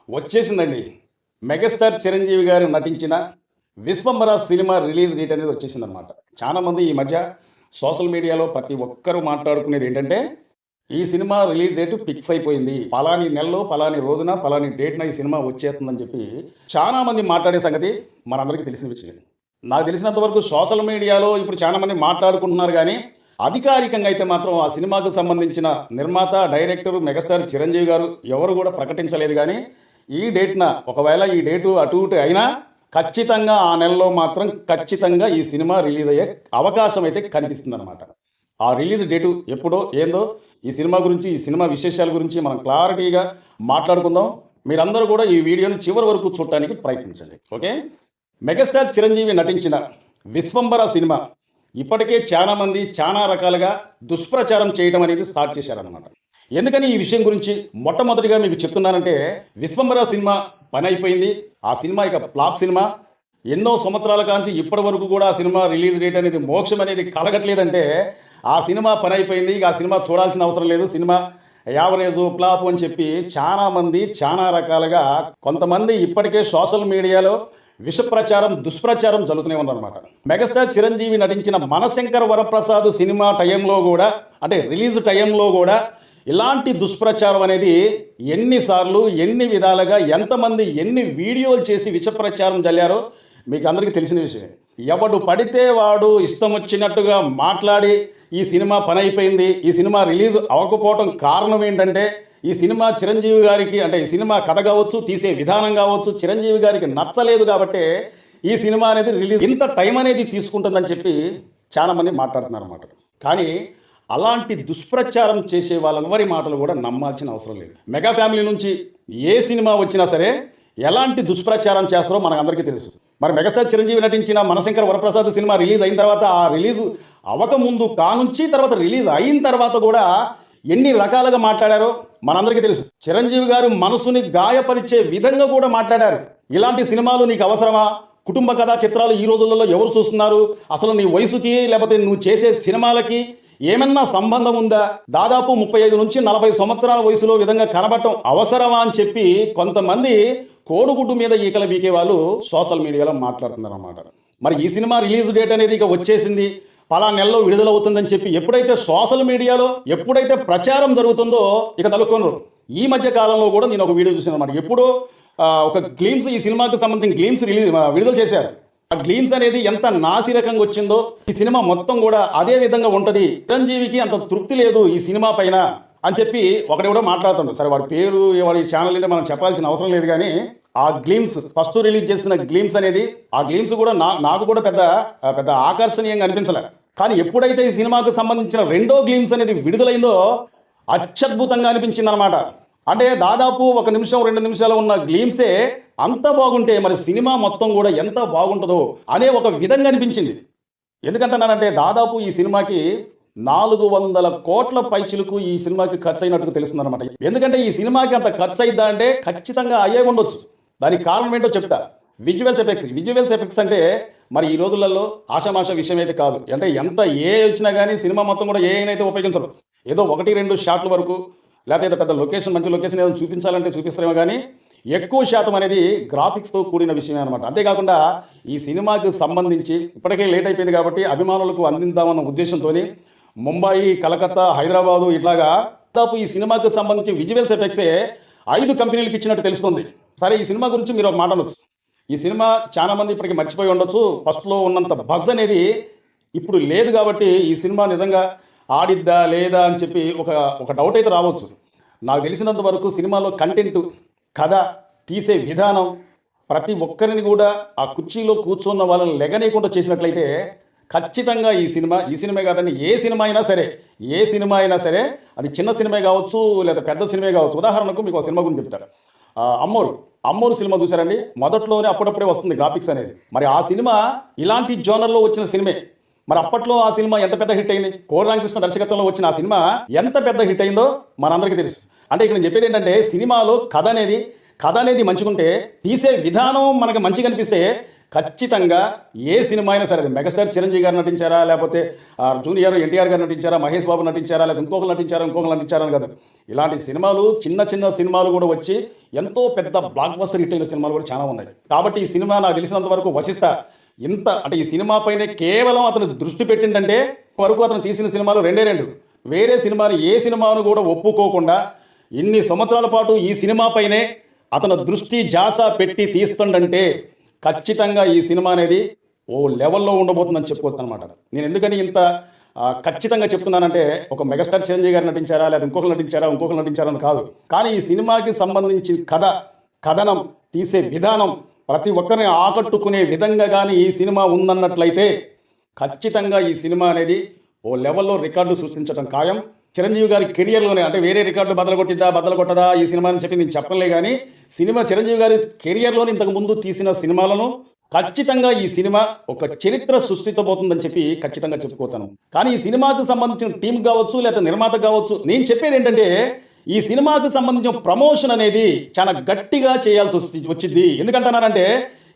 వచ్చేసిందండి. మెగాస్టార్ చిరంజీవి గారు నటించిన 'విశ్వంబర' సినిమా రిలీజ్ డేట్ అనేది వచ్చేసిందనమాట. చాలామంది ఈ మధ్య సోషల్ మీడియాలో ప్రతి ఒక్కరు మాట్లాడుకునేది ఏంటంటే, ఈ సినిమా రిలీజ్ డేట్ ఫిక్స్ అయిపోయింది. పలాని నెలలో, పలాని రోజున, పలాని డేట్‌న ఈ సినిమా వచ్చేస్తుందని చెప్పి చాలామంది మాట్లాడే సంగతి మనందరికీ తెలిసిన విషయమే. నాకు తెలిసినంత వరకు సోషల్ మీడియాలో ఇప్పుడు చాలామంది మాట్లాడుకుంటున్నారు గానీ, అధికారికంగా అయితే మాత్రం ఆ సినిమాకు సంబంధించిన నిర్మాత, డైరెక్టర్ మెగాస్టార్ చిరంజీవి గారు ఎవరు కూడా ప్రకటించలేదు గానీ, ఈ డేట్‌న ఒకవేళ ఈ డేటు అటు ఇటు అయినా ఖచ్చితంగా ఆ నెలలో మాత్రం ఖచ్చితంగా ఈ సినిమా రిలీజ్ అయ్యే అవకాశం అయితే కనిపిస్తుందన్నమాట. ఆ రిలీజ్ డేటు ఎప్పుడో ఏందో ఈ సినిమా గురించి, ఈ సినిమా విశేషాల గురించి మనం క్లారిటీగా మాట్లాడుకుందాం. మీరందరూ కూడా ఈ వీడియోని చివరి వరకు చూడటానికి ప్రయత్నించండి. ఓకే. మెగాస్టార్ చిరంజీవి నటించిన 'విశ్వంబర' సినిమా ఇప్పటికే చాలామంది చాలా రకాలుగా దుష్ప్రచారం చేయడం అనేది స్టార్ట్ చేశారన్నమాట. ఎందుకని ఈ విషయం గురించి మొట్టమొదటిగా మీకు చెప్తున్నానంటే, 'విశ్వంబర' సినిమా పని అయిపోయింది. ఆ సినిమా ఇక ఫ్లాప్ సినిమా. ఎన్నో సంవత్సరాల కాంచి ఇప్పటి వరకు కూడా ఆ సినిమా రిలీజ్ డేట్ అనేది మోక్షం అనేది కలగట్లేదంటే ఆ సినిమా పని అయిపోయింది. ఇక ఆ సినిమా చూడాల్సిన అవసరం లేదు. సినిమా యావరేజు ఫ్లాప్ అని చెప్పి చాలామంది చాలా రకాలుగా కొంతమంది ఇప్పటికే సోషల్ మీడియాలో విష ప్రచారం, దుష్ప్రచారం జరుగుతూనే ఉందన్నమాట. మెగాస్టార్ చిరంజీవి నటించిన 'మనశంకర వరప్రసాద్' సినిమా టైంలో కూడా, అంటే రిలీజ్ టైంలో కూడా ఇలాంటి దుష్ప్రచారం అనేది ఎన్నిసార్లు, ఎన్ని విధాలుగా, ఎంతమంది ఎన్ని వీడియోలు చేసి విష ప్రచారం జల్లారో మీకు అందరికీ తెలిసిన విషయమే. ఎవడు పడితే వాడు ఇష్టం వచ్చినట్టుగా మాట్లాడి ఈ సినిమా పని అయిపోయింది, ఈ సినిమా రిలీజ్ అవ్వకపోవటం కారణం ఏంటంటే, ఈ సినిమా చిరంజీవి గారికి, అంటే ఈ సినిమా కథ కావచ్చు, తీసే విధానం కావచ్చు, చిరంజీవి గారికి నచ్చలేదు కాబట్టి ఈ సినిమా అనేది రిలీజ్ ఇంత టైం అనేది తీసుకుంటుందని చెప్పి చాలామంది మాట్లాడుతున్నారు అన్నమాట. కానీ అలాంటి దుష్ప్రచారం చేసే వాళ్ళెవరి మాటలు కూడా నమ్మాల్సిన అవసరం లేదు. మెగా ఫ్యామిలీ నుంచి ఏ సినిమా వచ్చినా సరే ఎలాంటి దుష్ప్రచారం చేస్తారో మనకందరికీ తెలుసు. మరి మెగాస్టార్ చిరంజీవి నటించిన 'మనశంకర వరప్రసాద్' సినిమా రిలీజ్ అయిన తర్వాత, ఆ రిలీజ్ అవ్వకముందు కానుంచి, తర్వాత రిలీజ్ అయిన తర్వాత కూడా ఎన్ని రకాలుగా మాట్లాడారో మనందరికీ తెలుసు. చిరంజీవి గారు మనసుని గాయపరిచే విధంగా కూడా మాట్లాడారు. ఇలాంటి సినిమాలు నీకు అవసరమా? కుటుంబ కథా చిత్రాలు ఈ రోజులలో ఎవరు చూస్తున్నారు? అసలు నీ వయసుకి, లేకపోతే నువ్వు చేసే సినిమాలకి ఏమన్నా సంబంధం ఉందా? దాదాపు 35 నుంచి 40 సంవత్సరాల వయసులో విధంగా కనబడటం అవసరమా అని చెప్పి కొంతమంది కోడిగుడ్డు మీద ఈకలు బీకే వాళ్ళు సోషల్ మీడియాలో మాట్లాడుతున్నారు అన్నమాట. మరి ఈ సినిమా రిలీజ్ డేట్ అనేది ఇక వచ్చేసింది, పలానా నెలలో విడుదలవుతుందని చెప్పి ఎప్పుడైతే సోషల్ మీడియాలో ఎప్పుడైతే ప్రచారం జరుగుతుందో ఇక తలుక్కున్నారు. ఈ మధ్య కాలంలో కూడా నేను ఒక వీడియో చూసాను అన్నమాట. ఎప్పుడో ఒక గ్లిమ్స్, ఈ సినిమాకి సంబంధించిన గ్లిమ్స్ విడుదల చేశారు. ఆ గ్లిమ్స్ అనేది ఎంత నాసిరకంగా వచ్చిందో ఈ సినిమా మొత్తం కూడా అదే విధంగా ఉంటుంది. చిరంజీవికి అంత తృప్తి లేదు ఈ సినిమా పైన అని చెప్పి ఒకటి కూడా మాట్లాడుతున్నాడు. సరే, వాడి పేరు, వాడి ఛానల్ అంటే మనం చెప్పాల్సిన అవసరం లేదు. కానీ ఆ గ్లిమ్స్, ఫస్ట్ రిలీజ్ చేసిన గ్లిమ్స్ అనేది, ఆ గ్లిమ్స్ కూడా నాకు కూడా పెద్ద ఆకర్షణీయంగా అనిపించలేదు. కానీ ఎప్పుడైతే ఈ సినిమాకు సంబంధించిన రెండో గ్లిమ్స్ అనేది విడుదలైందో అత్యద్భుతంగా అనిపించింది అనమాట. అంటే దాదాపు 1 నిమిషం 2 నిమిషాలు ఉన్న గ్లిమ్సే అంత బాగుంటే మరి సినిమా మొత్తం కూడా ఎంత బాగుంటుందో అనే ఒక విధంగా అనిపించింది. ఎందుకంటున్నానంటే దాదాపు ఈ సినిమాకి 400 కోట్ల పైచిలకు ఈ సినిమాకి ఖర్చు అయినట్టుగా తెలుస్తుంది అనమాట. ఎందుకంటే ఈ సినిమాకి అంత ఖర్చు అయిద్దా అంటే ఖచ్చితంగా అయ్యే ఉండొచ్చు. దానికి కారణం ఏంటో చెప్తా. విజువల్స్ ఎఫెక్ట్స్ అంటే మరి ఈ రోజులలో ఆషామాష విషయం అయితే కాదు. అంటే ఎంత ఏ వచ్చినా కానీ సినిమా మొత్తం కూడా ఏ అయితే ఉపయోగించరు. ఏదో 1-2 షాట్ల వరకు, లేకపోతే పెద్ద లొకేషన్, మంచి లొకేషన్ ఏదైనా చూపించాలంటే చూపిస్తారేమో కానీ ఎక్కువ శాతం అనేది గ్రాఫిక్స్తో కూడిన విషయమే అనమాట. అంతేకాకుండా ఈ సినిమాకి సంబంధించి ఇప్పటికే లేట్ అయిపోయింది కాబట్టి అభిమానులకు అందిద్దామన్న ఉద్దేశంతో ముంబాయి, కలకత్తా, హైదరాబాదు ఇట్లాగా దాదాపు ఈ సినిమాకి సంబంధించి విజువల్స్ ఎఫెక్ట్సే 5 కంపెనీలకు ఇచ్చినట్టు తెలుస్తుంది. సరే, ఈ సినిమా గురించి మీరు ఒక మాట అనొచ్చు. ఈ సినిమా చాలామంది ఇప్పటికీ మర్చిపోయి ఉండొచ్చు. ఫస్ట్లో ఉన్నంత బజ్ అనేది ఇప్పుడు లేదు కాబట్టి ఈ సినిమా నిజంగా ఆడిద్దా లేదా అని చెప్పి ఒక డౌట్ అయితే రావచ్చు. నాకు తెలిసినంత వరకు సినిమాలో కంటెంట్, కథ, తీసే విధానం, ప్రతి ఒక్కరిని కూడా ఆ కుర్చీలో కూర్చున్న వాళ్ళని లెగనీయకుండా చేసినట్లయితే ఖచ్చితంగా ఈ సినిమా కాదండి, ఏ సినిమా అయినా సరే అది చిన్న సినిమా కావచ్చు లేదా పెద్ద సినిమా కావచ్చు. ఉదాహరణకు మీకు ఒక సినిమా గురించి చెప్తారు. అమ్మోరు సినిమా చూసారండి. మొదట్లోనే అప్పుడప్పుడే వస్తుంది గ్రాఫిక్స్ అనేది. మరి ఆ సినిమా ఇలాంటి జోనర్లో వచ్చిన సినిమే. మరి అప్పట్లో ఆ సినిమా ఎంత పెద్ద హిట్ అయింది? కోడి రామకృష్ణ దర్శకత్వంలో వచ్చిన ఆ సినిమా ఎంత పెద్ద హిట్ అయిందో మనందరికీ తెలుసు. అంటే ఇక్కడ నేను చెప్పేది ఏంటంటే, సినిమాలో కథ అనేది మంచిగుంటే, తీసే విధానం మనకు మంచిగా అనిపిస్తే ఖచ్చితంగా ఏ సినిమా అయినా సరే, అది మెగాస్టార్ చిరంజీవి గారు నటించారా, లేకపోతే జూనియర్ ఎన్టీఆర్ గారు నటించారా, మహేష్ బాబు నటించారా, లేదా ఇంకొకరు నటించారా అని కాదు. ఇలాంటి సినిమాలు చిన్న చిన్న సినిమాలు కూడా వచ్చి ఎంతో పెద్ద బ్లాక్ బస్టర్ హిట్ అయిన సినిమాలు కూడా చాలా ఉన్నాయి. కాబట్టి ఈ సినిమా నాకు తెలిసినంత వరకు వశిష్ఠ ఇంత అంటే ఈ సినిమా పైనే కేవలం అతను దృష్టి పెట్టిందంటే వరకు అతను తీసిన సినిమాలు రెండు. వేరే సినిమాని ఏ సినిమాను కూడా ఒప్పుకోకుండా ఇన్ని సంవత్సరాల పాటు ఈ సినిమా పైనే అతను దృష్టి జాస పెట్టి తీస్తుండంటే ఖచ్చితంగా ఈ సినిమా అనేది ఓ లెవెల్లో ఉండబోతుందని చెప్పుకోవచ్చు అనమాట. నేను ఎందుకని ఇంత ఖచ్చితంగా చెప్తున్నానంటే, ఒక మెగాస్టార్ చిరంజీవి గారు నటించారా, లేదా ఇంకొకరు నటించారా అని కాదు. కానీ ఈ సినిమాకి సంబంధించి కథనం, తీసే విధానం, ప్రతి ఒక్కరిని ఆకట్టుకునే విధంగా కానీ ఈ సినిమా ఉందన్నట్లయితే ఖచ్చితంగా ఈ సినిమా అనేది ఓ లెవెల్లో రికార్డు సృష్టించడం ఖాయం. చిరంజీవి గారి కెరియర్లోనే, అంటే వేరే రికార్డు బదలు కొట్టదా ఈ సినిమా అని చెప్పి నేను చెప్పలే, కానీ చిరంజీవి గారి కెరియర్లోని ఇంతకు ముందు తీసిన సినిమాలను ఖచ్చితంగా ఈ సినిమా ఒక చరిత్ర సృష్టించబోతుందని చెప్పి ఖచ్చితంగా చెప్పుకోతాను. కానీ ఈ సినిమాకు సంబంధించిన టీం కావచ్చు, లేదా నిర్మాత కావచ్చు, నేను చెప్పేది ఏంటంటే ఈ సినిమాకు సంబంధించిన ప్రమోషన్ అనేది చాలా గట్టిగా చేయాల్సి వచ్చింది. ఎందుకంటున్నానంటే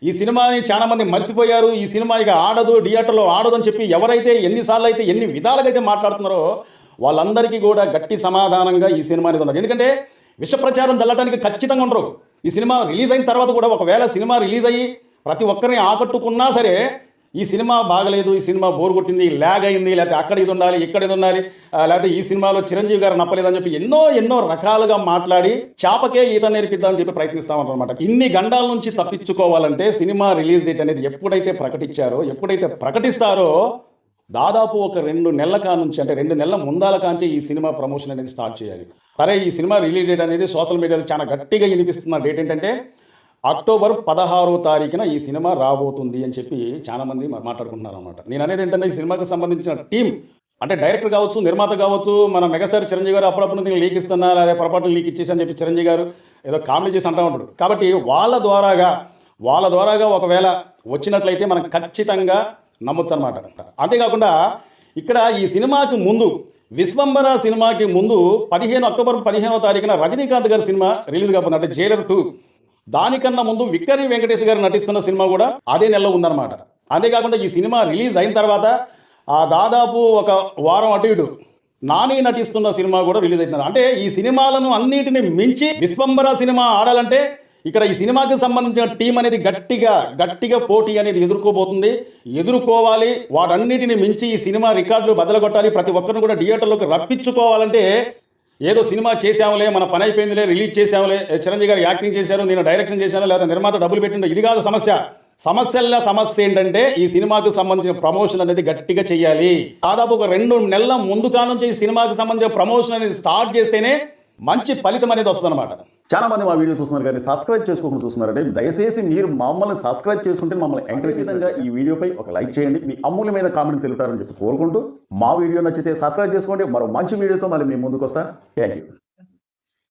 ఈ సినిమాని చాలా మంది మర్చిపోయారు, ఈ సినిమా ఇక ఆడదు, థియేటర్లో ఆడదు అని చెప్పి ఎవరైతే ఎన్నిసార్లు అయితే ఎన్ని విధాలుగా అయితే మాట్లాడుతున్నారో వాళ్ళందరికీ కూడా గట్టి సమాధానంగా ఈ సినిమా అనేది ఉన్నది. ఎందుకంటే విష ప్రచారం చల్లడానికి ఖచ్చితంగా ఉండరు. ఈ సినిమా రిలీజ్ అయిన తర్వాత కూడా ఒకవేళ సినిమా రిలీజ్ అయ్యి ప్రతి ఒక్కరిని ఆకట్టుకున్నా సరే ఈ సినిమా బాగలేదు, ఈ సినిమా బోర్ కొట్టింది, ల్యాగ్ అయింది, లేకపోతే అక్కడ ఇది ఉండాలి, ఇక్కడ ఇది ఉండాలి, లేకపోతే ఈ సినిమాలో చిరంజీవి గారు నప్పలేదని చెప్పి ఎన్నో రకాలుగా మాట్లాడి చాపకే ఈత నేర్పిద్దామని చెప్పి ప్రయత్నిస్తామంటారు అనమాట. ఇన్ని గండాల నుంచి తప్పించుకోవాలంటే సినిమా రిలీజ్ డేట్ అనేది ఎప్పుడైతే ప్రకటిస్తారో దాదాపు ఒక 2 నెలల కానుంచి, అంటే 2 నెలల ముందాల కాంచి ఈ సినిమా ప్రమోషన్ అనేది స్టార్ట్ చేయాలి. సరే, ఈ సినిమా రిలీజ్ డేట్ అనేది సోషల్ మీడియాలో చాలా గట్టిగా వినిపిస్తున్న డేట్ ఏంటంటే అక్టోబర్ 16వ తారీఖున ఈ సినిమా రాబోతుంది అని చెప్పి చాలామంది మాట్లాడుకుంటున్నారు అనమాట. నేను అనేది ఏంటంటే ఈ సినిమాకి సంబంధించిన టీం, అంటే డైరెక్టర్ కావచ్చు, నిర్మాత కావచ్చు, మన మెగాస్టార్ చిరంజీవి గారు అప్పుడప్పుడు నేను లీక్ ఇస్తున్నా, లేదా పొరపాటు లీక్ ఇచ్చేసి అని చెప్పి చిరంజీవి గారు ఏదో కామెడీ చేసి అంటూ ఉంటాడు. కాబట్టి వాళ్ళ ద్వారాగా ఒకవేళ వచ్చినట్లయితే మనం ఖచ్చితంగా నమ్మొచ్చు అనమాట. అంతేకాకుండా ఇక్కడ ఈ సినిమాకి ముందు, విశ్వంబర సినిమాకి ముందు అక్టోబర్ 15వ తారీఖున రజనీకాంత్ గారి సినిమా రిలీజ్ కాబోతుంది, అంటే జైలర్ 2. దానికన్నా ముందు విక్టరీ వెంకటేష్ గారు నటిస్తున్న సినిమా కూడా అదే నెలలో ఉందన్నమాట. అంతేకాకుండా ఈ సినిమా రిలీజ్ అయిన తర్వాత దాదాపు ఒక వారం అటు ఇటు నాని నటిస్తున్న సినిమా కూడా రిలీజ్ అవుతున్నారు. అంటే ఈ సినిమాలను అన్నిటిని మించి విశ్వంబర సినిమా ఆడాలంటే ఇక్కడ ఈ సినిమాకి సంబంధించిన టీం అనేది గట్టిగా పోటీ అనేది ఎదుర్కోవాలి. వాటన్నిటిని మించి ఈ సినిమా రికార్డులు బదలగొట్టాలి. ప్రతి ఒక్కరిని కూడా థియేటర్లోకి రప్పించుకోవాలంటే ఏదో సినిమా చేసాములే, మన పని అయిపోయిందిలే, రిలీజ్ చేసాములే, చిరంజీవి గారు యాక్టింగ్ చేశారు, నేను డైరెక్షన్ చేశాను, లేదా నిర్మాత డబ్బులు పెట్టిండు, ఇది కాదు సమస్య ఏంటంటే ఈ సినిమాకు సంబంధించిన ప్రమోషన్ అనేది గట్టిగా చేయాలి. దాదాపు ఒక 2 నెలల ముందు కానుంచి ఈ సినిమాకి సంబంధించిన ప్రమోషన్ అనేది స్టార్ట్ చేస్తేనే మంచి ఫలితం అనేది వస్తుంది అనమాట. చాలా మంది మా వీడియో చూస్తున్నారు కానీ సబ్స్క్రైబ్ చేసుకోకుండా చూస్తున్నారంటే దయచేసి మీరు మమ్మల్ని సబ్స్క్రైబ్ చేసుకుంటే మమ్మల్ని ఎంకరేజ్గా ఈ వీడియోపై ఒక లైక్ చేయండి, మీ అమూల్యమైన కామెంట్ తెలుపుతారని చెప్పి కోరుకుంటూ, మా వీడియో నచ్చితే సబ్స్క్రైబ్ చేసుకోండి. మరో మంచి వీడియోతో మళ్ళీ మేము ముందుకు వస్తాం. Thank you.